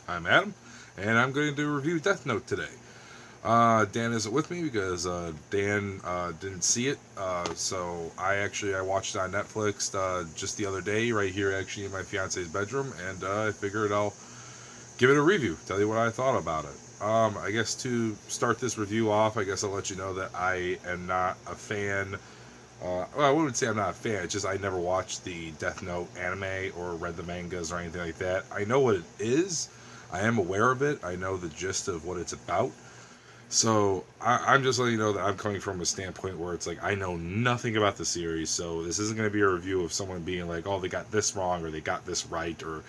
I'm Adam, and I'm going to review Death Note today. Dan isn't with me because Dan didn't see it, so I watched it on Netflix just the other day, right here actually in my fiance's bedroom, and I figured I'll give it a review, tell you what I thought about it. I guess to start this review off, I guess I'll let you know that I am not a fan. Well, I wouldn't say I'm not a fan. It's just I never watched the Death Note anime or read the mangas or anything like that. I know what it is. I am aware of it. I know the gist of what it's about. So I'm just letting you know that I'm coming from a standpoint where it's like I know nothing about the series. So this isn't going to be a review of someone being like, oh, they got this wrong or they got this right, or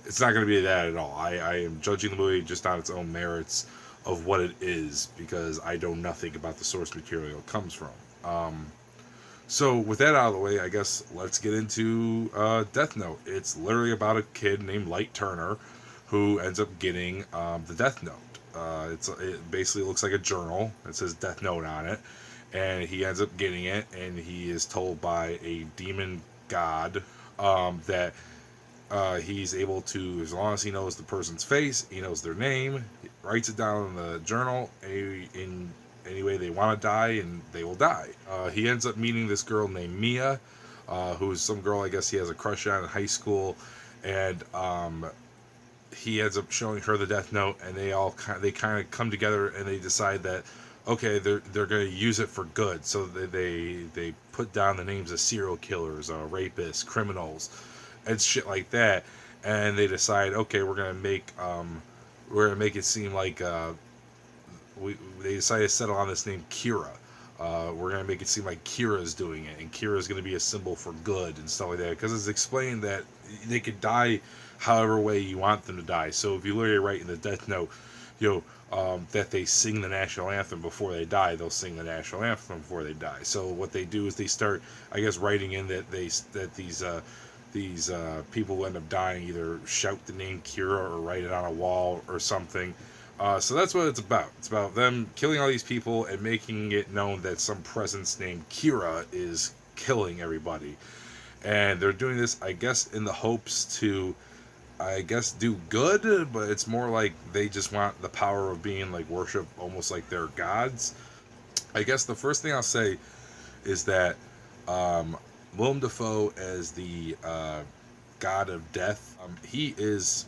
it's not going to be that at all. I am judging the movie just on its own merits of what it is because I know nothing about the source material it comes from. So with that out of the way, I guess let's get into Death Note. It's literally about a kid named Light Turner who ends up getting the Death Note. It basically looks like a journal. It says Death Note on it, and he ends up getting it, and he is told by a demon god that he's able to, as long as he knows the person's face, he knows their name, he writes it down in the journal, in any way they want to die, and they will die. He ends up meeting this girl named Mia, who's some girl I guess he has a crush on in high school, and he ends up showing her the Death Note, and they kind of come together and they decide that okay, they're going to use it for good. So they put down the names of serial killers, rapists, criminals, and shit like that, and they decide okay, we're gonna make it seem like they decided to settle on this name Kira. We're gonna make it seem like Kira's doing it, and Kira's gonna be a symbol for good and stuff like that. Because it's explained that they could die however way you want them to die. So if you literally write in the Death Note, that they sing the national anthem before they die, they'll sing the national anthem before they die. So what they do is they start, I guess, writing in that these people who end up dying either shout the name Kira or write it on a wall or something. So that's what it's about. It's about them killing all these people and making it known that some presence named Kira is killing everybody. And they're doing this, I guess, in the hopes to, I guess, do good, but it's more like they just want the power of being like worship almost like they're gods. I guess the first thing I'll say is that Willem Dafoe as the god of death, he is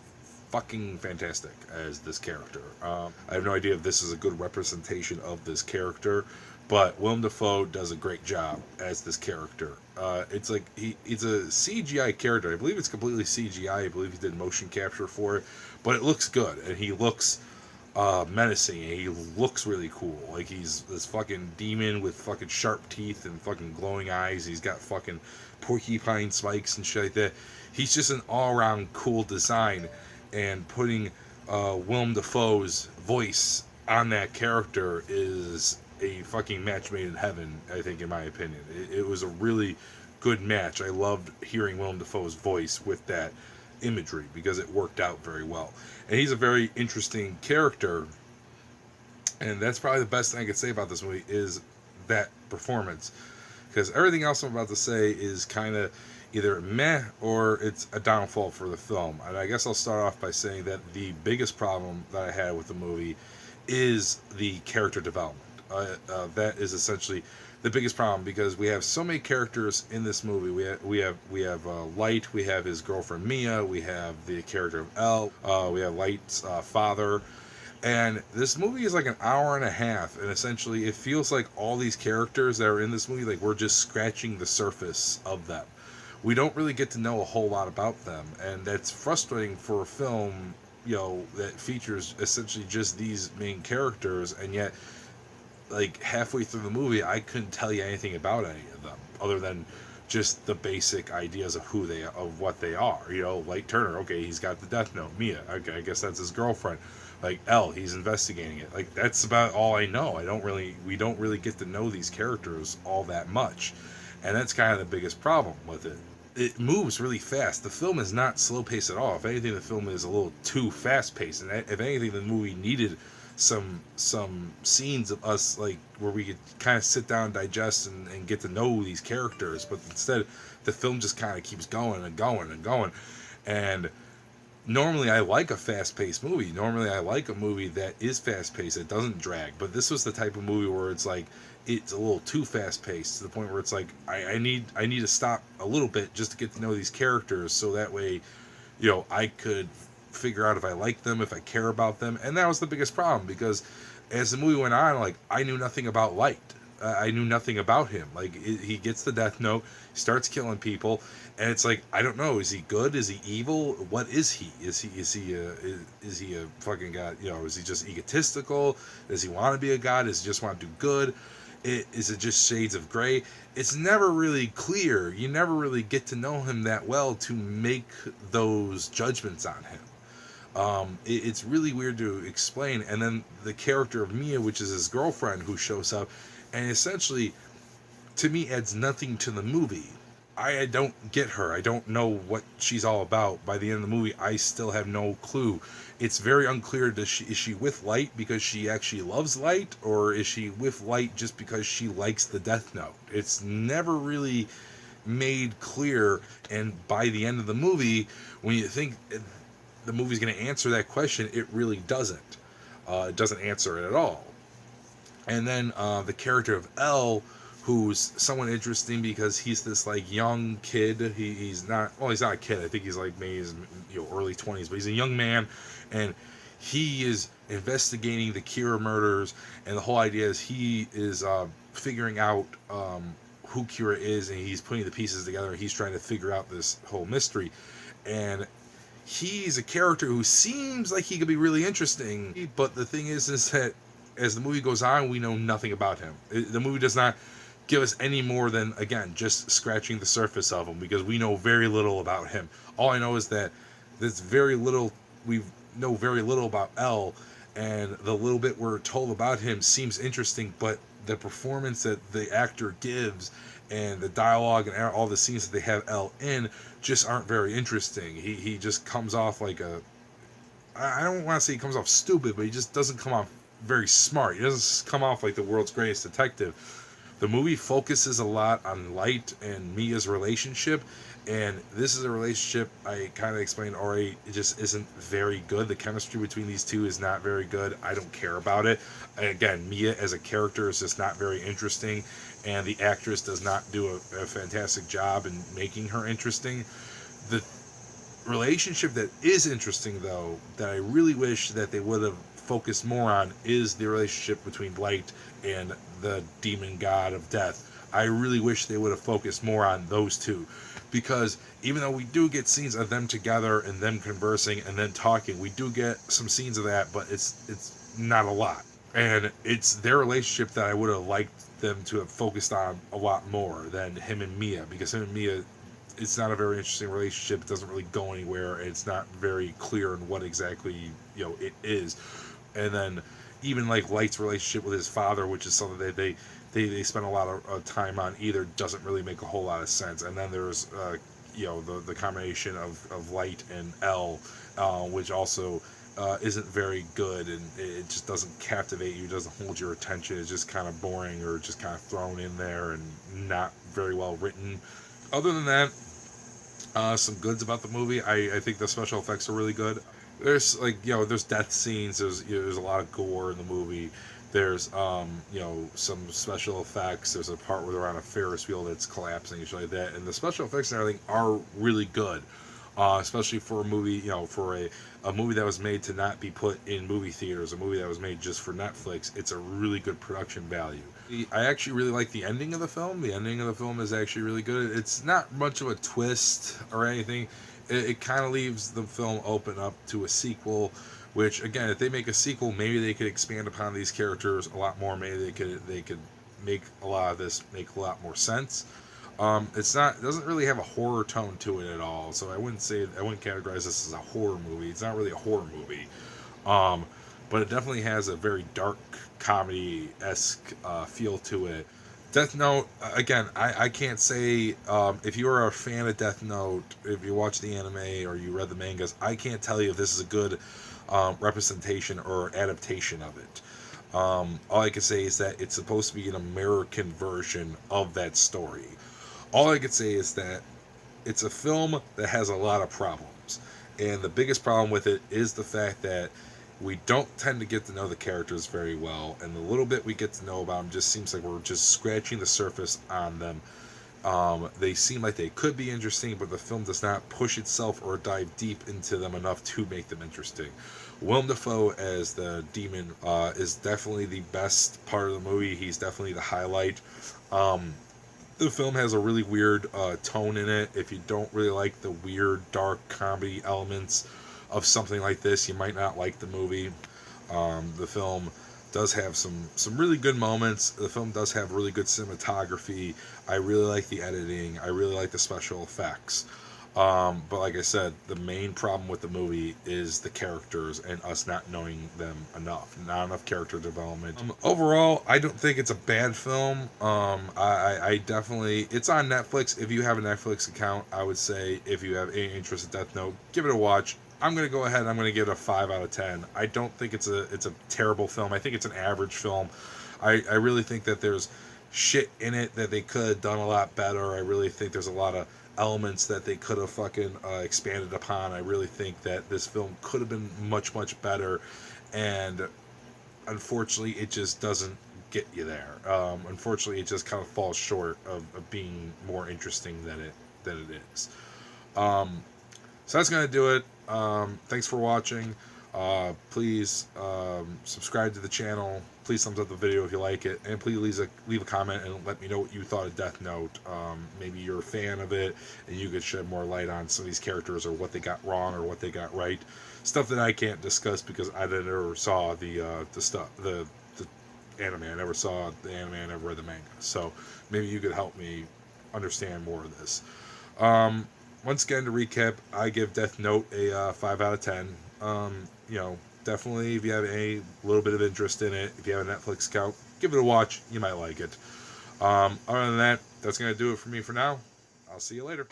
fucking fantastic as this character. I have no idea if this is a good representation of this character, but Willem Dafoe does a great job as this character. It's like it's a CGI character. I believe it's completely CGI. I believe he did motion capture for it, but it looks good, and he looks menacing, and he looks really cool. Like he's this fucking demon with fucking sharp teeth and fucking glowing eyes. He's got fucking porcupine spikes and shit like that. He's just an all-around cool design, and putting Willem Dafoe's voice on that character is a fucking match made in heaven, I think, in my opinion. It was a really good match. I loved hearing Willem Dafoe's voice with that imagery because it worked out very well. And he's a very interesting character, and that's probably the best thing I could say about this movie is that performance. Because everything else I'm about to say is kind of either meh or it's a downfall for the film. And I guess I'll start off by saying that the biggest problem that I had with the movie is the character development. That is essentially the biggest problem because we have so many characters in this movie. We have Light, we have his girlfriend Mia, we have the character of L, we have Light's father. And this movie is like an hour and a half, and essentially it feels like all these characters that are in this movie, like we're just scratching the surface of them. We don't really get to know a whole lot about them, and that's frustrating for a film, that features essentially just these main characters, and yet, like halfway through the movie, I couldn't tell you anything about any of them other than just the basic ideas of what they are. Like Turner, okay, he's got the Death Note. Mia, okay, I guess that's his girlfriend. Like L, he's investigating it. Like that's about all I know. We don't really get to know these characters all that much, and that's kind of the biggest problem with it. It moves really fast. The film is not slow paced at all. If anything, the film is a little too fast paced, and if anything, the movie needed some scenes of us like where we could kind of sit down, digest, and get to know these characters. But instead, the film just kind of keeps going and going and going, and normally I like a fast-paced movie. Normally I like a movie that is fast-paced, that doesn't drag. But this was the type of movie where it's like it's a little too fast-paced to the point where it's like I need to stop a little bit just to get to know these characters, so that way, I could figure out if I like them, if I care about them. And that was the biggest problem, because as the movie went on, like, I knew nothing about Light. I knew nothing about him. Like, he gets the death note, he starts killing people, and it's like, I don't know. Is he good? Is he evil? What is he? Is he a fucking god? Is he just egotistical? Does he want to be a god? Does he just want to do good? Is it just shades of gray? It's never really clear. You never really get to know him that well to make those judgments on him. It's really weird to explain. And then the character of Mia, which is his girlfriend, who shows up, and essentially, to me, adds nothing to the movie. I don't get her. I don't know what she's all about. By the end of the movie, I still have no clue. It's very unclear. Is she with Light because she actually loves Light, or is she with Light just because she likes the Death Note? It's never really made clear. And by the end of the movie, when you think the movie's going to answer that question, it really doesn't. It doesn't answer it at all. And then the character of L, who's somewhat interesting because he's this like young kid. He's not a kid. I think he's like maybe his early 20s, but he's a young man, and he is investigating the Kira murders. And the whole idea is he is figuring out who Kira is, and he's putting the pieces together. He's trying to figure out this whole mystery, and he's a character who seems like he could be really interesting. But the thing is that as the movie goes on, we know nothing about him. The movie does not give us any more than, again, just scratching the surface of him, because we know very little about him. All I know is that we know very little about L, and the little bit we're told about him seems interesting, but the performance that the actor gives and the dialogue and all the scenes that they have L in just aren't very interesting. He just comes off like I don't want to say he comes off stupid, but he just doesn't come off very smart. He doesn't come off like the world's greatest detective. The movie focuses a lot on Light and Mia's relationship, and this is a relationship, I kind of explained already, it just isn't very good. The chemistry between these two is not very good. I don't care about it. Again, Mia as a character is just not very interesting, and the actress does not do a fantastic job in making her interesting. The relationship that is interesting, though, that I really wish that they would have focused more on, is the relationship between Light and the demon god of death. I really wish they would have focused more on those two, because even though we do get scenes of them together and them conversing and then talking, we do get some scenes of that, but it's not a lot. And it's their relationship that I would have liked them to have focused on a lot more than him and Mia, because him and Mia, it's not a very interesting relationship. It doesn't really go anywhere. It's not very clear in what exactly it is. And then even like Light's relationship with his father, which is something that they spend a lot of time on, either doesn't really make a whole lot of sense. And then there's the combination of Light and L, which also isn't very good, and it just doesn't captivate you, doesn't hold your attention. It's just kind of boring, or just kind of thrown in there and not very well written. Other than that, some goods about the movie. I think the special effects are really good. There's there's death scenes. There's a lot of gore in the movie. There's some special effects. There's a part where they're on a Ferris wheel that's collapsing and shit like that. And the special effects and everything are really good, especially for a movie. For a movie that was made to not be put in movie theaters, a movie that was made just for Netflix. It's a really good production value. I actually really like the ending of the film. The ending of the film is actually really good. It's not much of a twist or anything. It kind of leaves the film open up to a sequel, which, again, if they make a sequel, maybe they could expand upon these characters a lot more. Maybe they could make a lot of this make a lot more sense. It doesn't really have a horror tone to it at all, so I wouldn't categorize this as a horror movie. It's not really a horror movie, but it definitely has a very dark comedy-esque feel to it. Death Note, again, I can't say, if you are a fan of Death Note, if you watch the anime or you read the mangas, I can't tell you if this is a good representation or adaptation of it. All I can say is that it's supposed to be an American version of that story. All I can say is that it's a film that has a lot of problems. And the biggest problem with it is the fact that we don't tend to get to know the characters very well, and the little bit we get to know about them just seems like we're just scratching the surface on them. They seem like they could be interesting, but the film does not push itself or dive deep into them enough to make them interesting. Willem Dafoe as the demon is definitely the best part of the movie. He's definitely the highlight. Um, the film has a really weird tone in it. If you don't really like the weird, dark comedy elements of something like this, you might not like the movie. The film does have some really good moments. The film does have really good cinematography. I really like the editing. I really like the special effects. But like I said, the main problem with the movie is the characters and us not knowing them enough. Not enough character development. Overall, I don't think it's a bad film. I definitely... It's on Netflix. If you have a Netflix account, I would say if you have any interest in Death Note, give it a watch. I'm going to go ahead and I'm going to give it a 5 out of 10. I don't think it's a terrible film. I think it's an average film. I really think that there's shit in it that they could have done a lot better. I really think there's a lot of elements that they could have fucking expanded upon. I really think that this film could have been much better, and unfortunately it just doesn't get you there. Unfortunately it just kind of falls short of being more interesting than it is. So that's gonna do it. Thanks for watching. Please subscribe to the channel. Please thumbs up the video if you like it, and please leave a comment and let me know what you thought of Death Note. Maybe you're a fan of it, and you could shed more light on some of these characters or what they got wrong or what they got right. Stuff that I can't discuss because I never saw the anime. I never saw the anime. I never read the manga. So maybe you could help me understand more of this. Once again, to recap, I give Death Note a 5 out of 10. Definitely, if you have a little bit of interest in it, if you have a Netflix account, give it a watch. You might like it. Other than that, that's going to do it for me for now. I'll see you later.